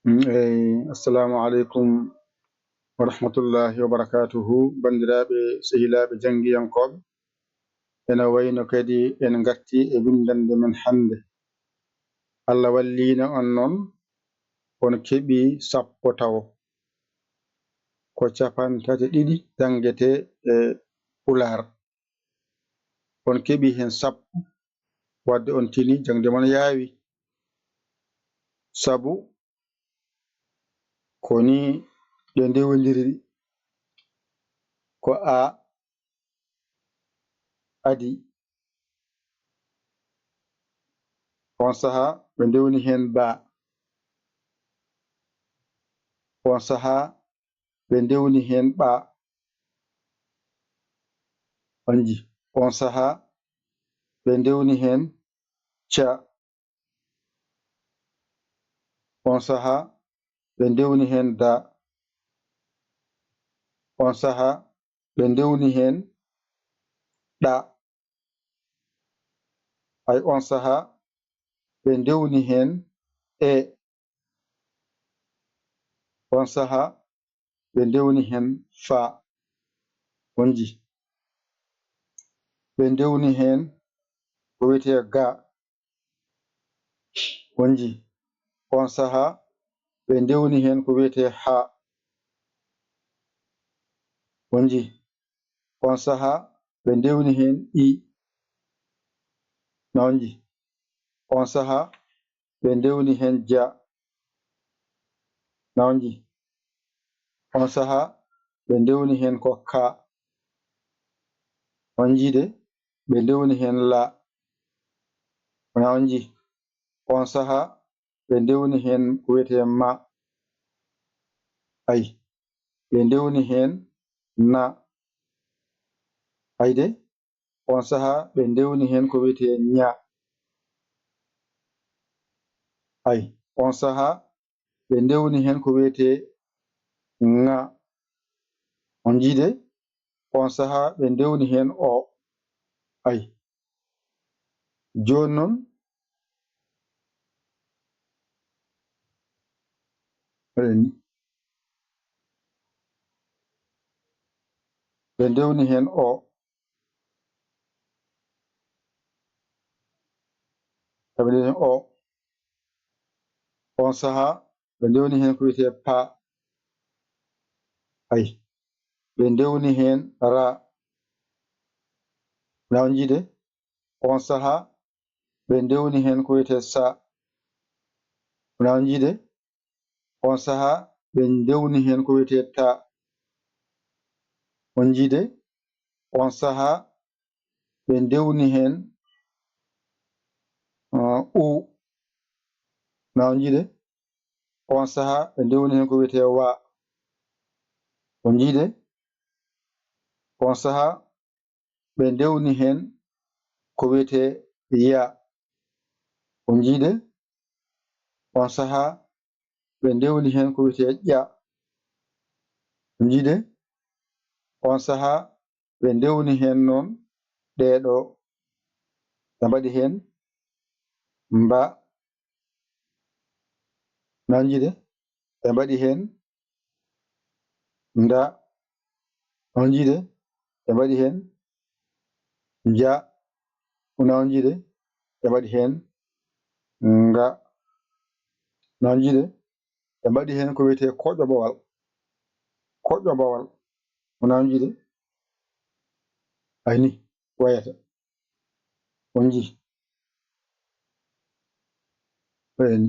Assalamu alaikum wa rahmatullahi wa barakatuhu. Bandiraɓe sehilaɓe jangiyankoɓe, ena wayno kadi en gatti e windande men hande. Allah wallina on noon on keɓi sappo tawo ko 32 jangete e Pulaar. On keɓi hen sappo wadde on tini jangde mon yaawi, sabu koni ɗe ndewodiri ko a adi on saha ɓe ndewni hen ba, on saha ɓe ndewni hen ɓa, onji on saha ɓe ndewni hen ca, on saha ɓe ndewni hen da, on saha ɓe ndewni hen ɗa, ay on saha ɓe ndewni hen e, on saha ɓe ndewni hen fa, onji ɓe ndewni hen ko wiyete ga, onji on saha ɓe ndewni hen ko wiyete ha, onji on saha ɓe ndewni hen i, nawji on saha ɓe ndewni hen ja, nawji on saha ɓe ndewni hen ko ka, onjide ɓe ndewni hen la, nawji on saha ɓe ndewni hen ko wiyete ma, ay ɓe ndewni hen na, ayde on saha ɓe ndewni hen ko wiyete ña, ay on saha ɓe ndewni hen ko wiyete ŋa, on jiide on saha ɓe ndewni hen o, ay joni noon ɓe ndewni hen o, ɓe ndewni hen o, on saha ɓe ndewni hen ko wiyete pa, ay ɓe ndewni hen ra, nawjide on saha ɓe ndewni hen ko wiyete sa, nawjide on saha ɓe ndewni hen ko wiyete ta, on jiide on saha ɓe ndewni hen u, nawjide on saha ɓe ndewni hen ko wiyete wa, on jiide on saha ɓe ndewni hen ko wiyete ya, on jiide on saha ɓe ndewni hen ko wiyete ƴa, on jiide on saha ɓe ndewni hen noon ɗeɗo ɓe mbaɗi hen mba, nawjide ɓe mbaɗi hen nda, on jiide ɓe mbaɗi hen ja, nawjide ɓe mbaɗi hen nga, nawjide ɓe mbaɗi hen ko wiyete koƴƴo bowal, koƴƴo bowal, nawjide ayni wayata, on ji ayni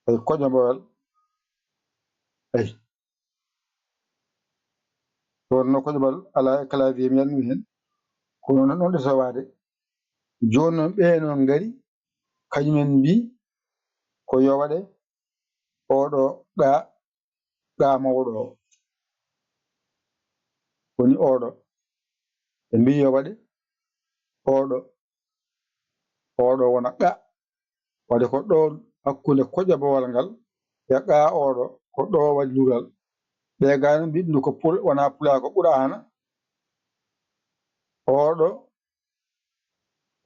ay koƴƴo bowal, ay wonno koƴƴo bowal ala clavier mi yalnumi hen kono noon ɗon ɗeto wade. Joni noon ɓeeno ngari kañumen mbi ko yo waɗe oɗo ɗa mawɗo o, woni oɗo ɓe mbi yo waɗe oɗo wona qa, wadde ko ɗo hakkude koƴƴo bowal ngal e qa oɗo ko ɗo waɗi lugal, ɓe gano mbi ɗum ko wona Pulaar ko ɓurana, oɗo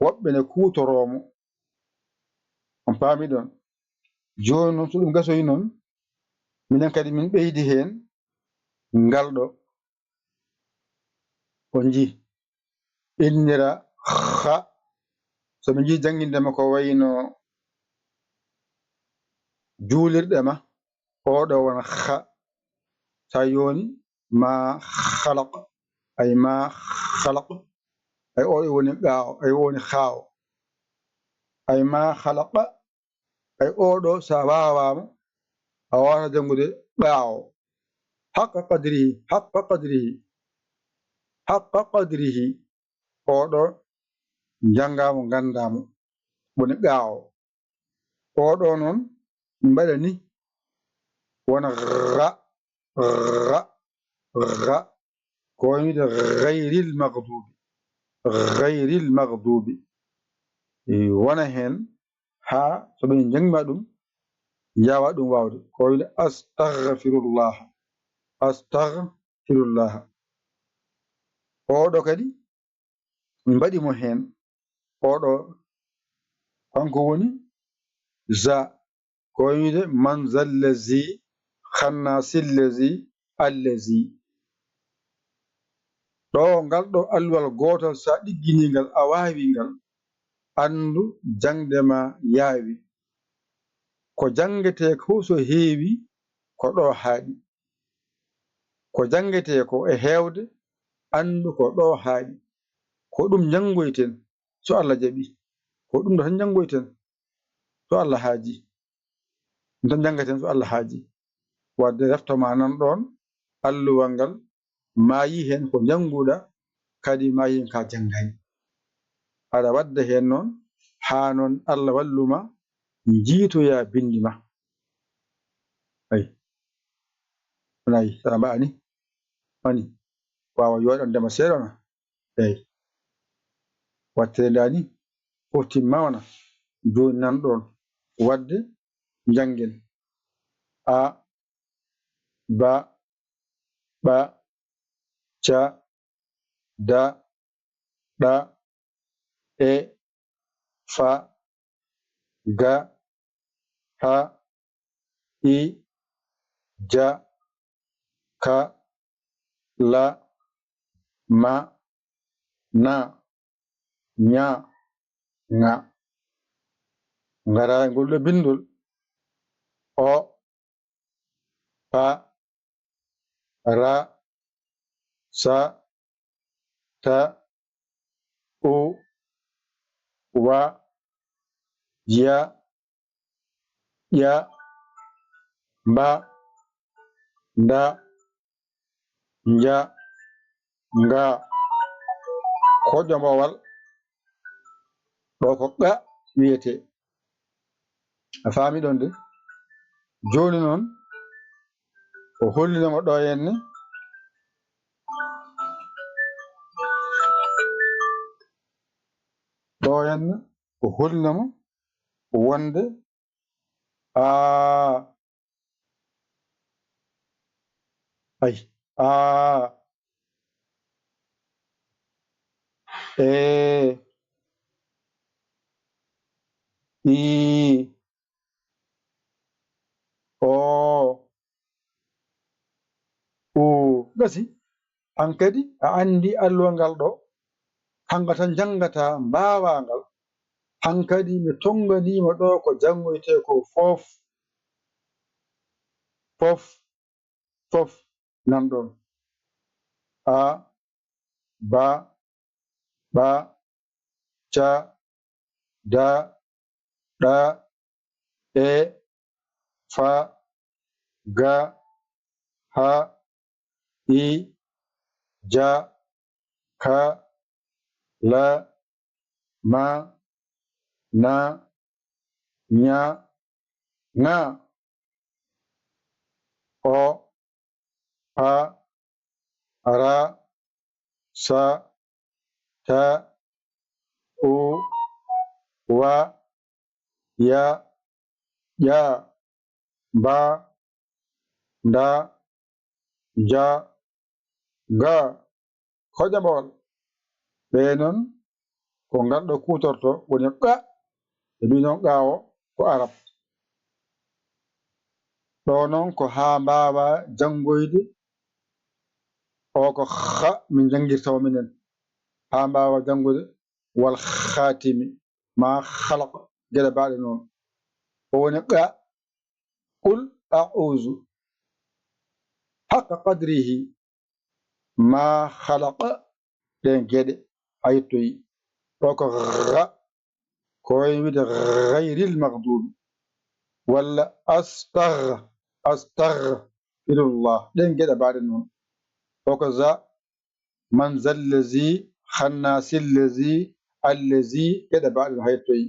woɓɓe ne kutoromo on paami ɗon joni noon so ɗum gasoyi noon minen kadi min ɓeydi heen ngal ɗo o ji innira ha so ɓe ji janngindema ko wayno juulirɗema oɗo wona ha sa yoni ma halaq ay ma halaq ay oɗo woni ɓaawo ay woni haawo ay ma halaqa ay oɗo sa wawama a wawata janngude ɓaawo haqqa qadrihi haqqa qadrihi haqqa qadrihi oɗo janngamo gandamo woni ɓaawo oɗo noon mbaɗa ni wona ra ra ra ko wide gayril magdubi wona hen ha so ɓe jangma ɗum yawa ɗum wawde ko wide astaghfirullah oɗo kadi mbaɗimo hen oɗo kanko woni za ko wide man zallazi khannasillazi allazi ɗo ngal ɗo alluwal gotol sa ɗigginigal a wawi ngal andu jangdema yaawi ko jangete ko so heewi ko ɗo haaɗi ko jangete ko e heewde andu ko ɗo haaɗi ko ɗum jangoyten so Allah jaɓi ko ɗum ɗo tan jangoyten so Allah haaji ɗum tan jangaten so Allah haaji wadde reftoma nan ɗon alluwal ngal maayi hen ko janguɗa kadi maayi hen ka janggani aɗa wadda hen noon ha noon Allah walluma jiitoya bindi ma ayi nayi sa mbani ani wawa yoɗandema seeɗana eyi wattere ndani fof timmawna joni nan ɗon wadde janggen a ba ɓa ca da ɗa e fa ga ha i ja ka la ma na nya nga ngara ngol ɗo bindol o pa ra sa ta u wa ya ya mba nda nja nga hojomowal ɗo ko ɓa wiyete a faami ɗon de joni noon o hollinamo ɗo henne o hollinamo wonde ay e i o u gasi an kadi a andi alluwal ngal ɗo hanga tan jangata mbawangal hankadi mi tonganima ɗo ko jangoyte ko fof nan ɗon a ba ɓa ca da ɗa e fa ga ha i ja ka la ma na nya nga o pa ra sa ta u wa ya ya ba nda ja ga hojomowal ɓe noon ko ngal ɗo kutorto woni ɓa e ɗum noon ɓaawo ko arab. ɗo noon ko ha mbawa janngoyde o ko ha min janngirtawo minen ha mbawa janngude wal khatimi ma halaq geɗe mbaɗe noon o woni qa qul a'uzu haqa qadrihi ma halaqa ɗen geɗe a yettoyi. ɗo ko ha ko wayi wiide gayril magdubi walla astagfirullah ɗen geɗe mbaɗe noon. ɗo ko za man zallazi khannasillazi allazi geɗe mbaɗe no ha yettoyi.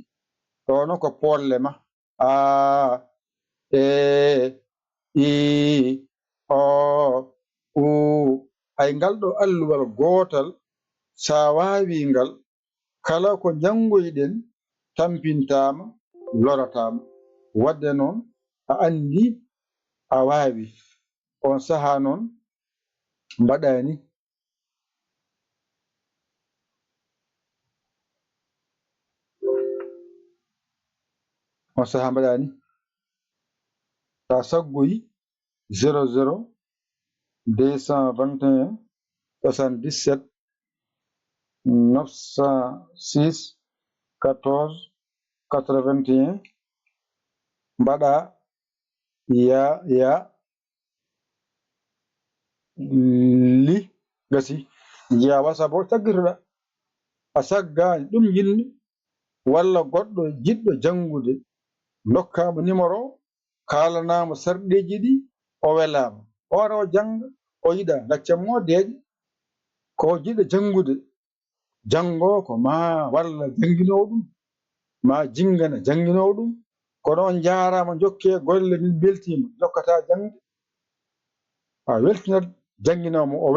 ɗo noon ko polle ma a e i o u ay ngal ɗo alluwal gootal sa wawi ngal kala ko janngoyɗen tampintama loratama. wadde noon a andi a wawi on saha noon mbaɗani on saha mbaɗani sa saggoyi 00 221 77 906 14 81 mbaɗa ya li gasi jiya wasa bo taggitoɗa a saggani ɗum jinni walla goɗɗo jiɗɗo janngude dokkama numéro kalanama sarɗeji ɗi o welama o wara o janga o yiɗa gaccamo deeƴa ko jiɗɗo janngude janngo ko ma walla jannginowo ɗum ma jingana jannginowo ɗum kono on jarama jokke golle min beltima jokkata jangde a weltinat jannginomo o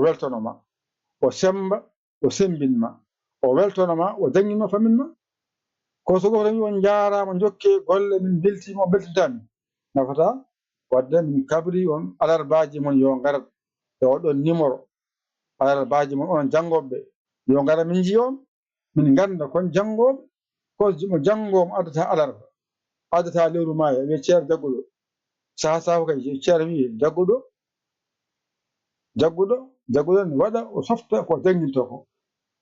weltonoma o semba o sembinma o weltonoma o janginma faminma. ko so goto wi on jarama jokke golle min beltima o beltitami nafata. wadde min kabri on alarbaji mon yo garat e oɗon numéro alarbaji mon on jangoɓe yo gara min jiyon min ganda kon jangoɓe ko jangomo addata alarba addata lewru maya wiye ceer jagguɗo saha sahu kay ceer wi jagguɗo ne waɗa o softa ko janginta ko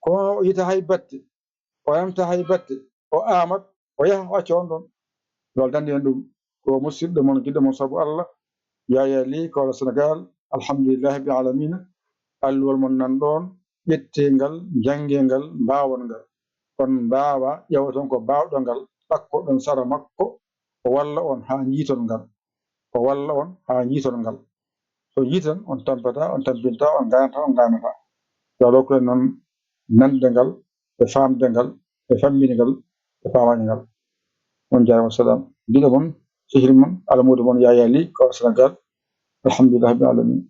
o yita hay batte o yamta hay batte o amat o yaha o acca on ɗon lol dande en ɗum ko musidɗo mon giɗɗo mon saabu Allah Yaya Ly kawla Sénégal alhamdulillahi rabbil alamina alluwal mon nan ɗon ƴettengal jangengal mbawongal on mbawa ƴewa ton ko bawɗo ngal ɗakkoɗon sara makko o walla on ha jiiton ngal so jiitan on tampata on tampinta on ganata yo Allah hokku en noon nande ngal e famde ngal e famminde ngal e pamade ngal. on jarama salam giɗo mon sehil mon alamudo mon Yaya Ly kawla Sénégal alhamdulillahi rabbil alamin.